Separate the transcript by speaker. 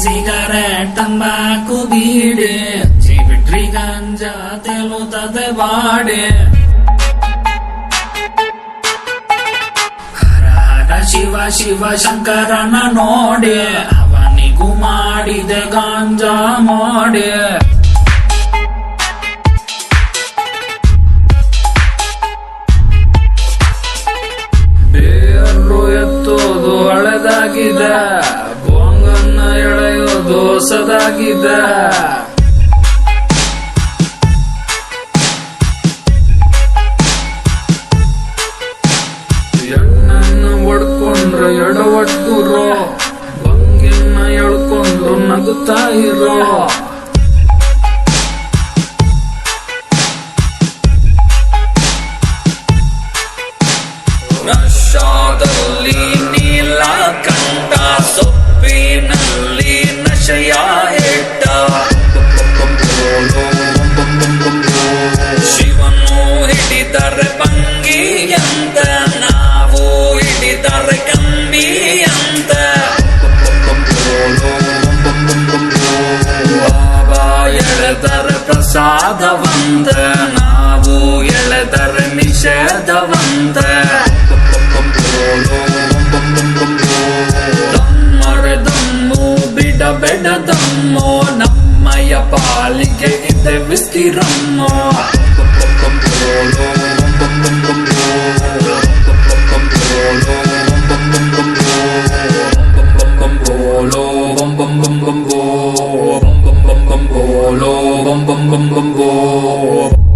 Speaker 1: cigarette ತಂಬಾಕು ಬೀಡಿ ಹಚ್ಚಿ ಬಿಟ್ರಿ ಗಾಂಜಾ ತೇಲುತ್ತದೆ ಬಾಡಿ ಹರ ಹರ ಶಿವ ಶಿವ ಶಂಕರನ ನೋಡಿ ಅವನಿಗೂ ಮಾಡಿದೆ ಗಾಂಜಾ ಮಾಡಿ ಬೇರು ಎತ್ತೋದು ಹಳೆದಾಗಿದೆ ಬೋಂಗನ್ನ ಎಳೆಯೋದು ಹೊಸದಾಗಿದೆ ಎಣ್ಣನ್ನು ಹೊಡ್ಕೊಂಡ್ರೆ ಎಡವಟ್ಟುರೋ ಬಂಗಿನ್ನ ಎಳ್ಕೊಂಡು ನಗುತ್ತಾ ಇರೋ ನಶಾದಲ್ಲಿ ನೀಲಕಂಠ ಸೊಪ್ಪಿನಲ್ಲಿ ನಶೆಯ ಹೆಟ್ಟ ಶಿವನು ಹಿಡಿದರೆ ಭಂಗಿಯಂತ ನಾವು ಹಿಡಿದರೆ ಕಂಬಿಯಂತ ಬಾಬಾ ಎಳೆದರೆ ಪ್ರಸಾದವಂತ ನಾವು ಎಳೆದರೆ ನಿಷೇಧವಂತ ತಮ್ಮರೆ ದಮ್ಮು ಬಿಡಬೇಡ ದಮ್ಮು ನಮ್ಮಯ ಪಾಲಿಗೆ ಇದೆ ವಿಸ್ತಿರಮ್ಮು bom bom bom bom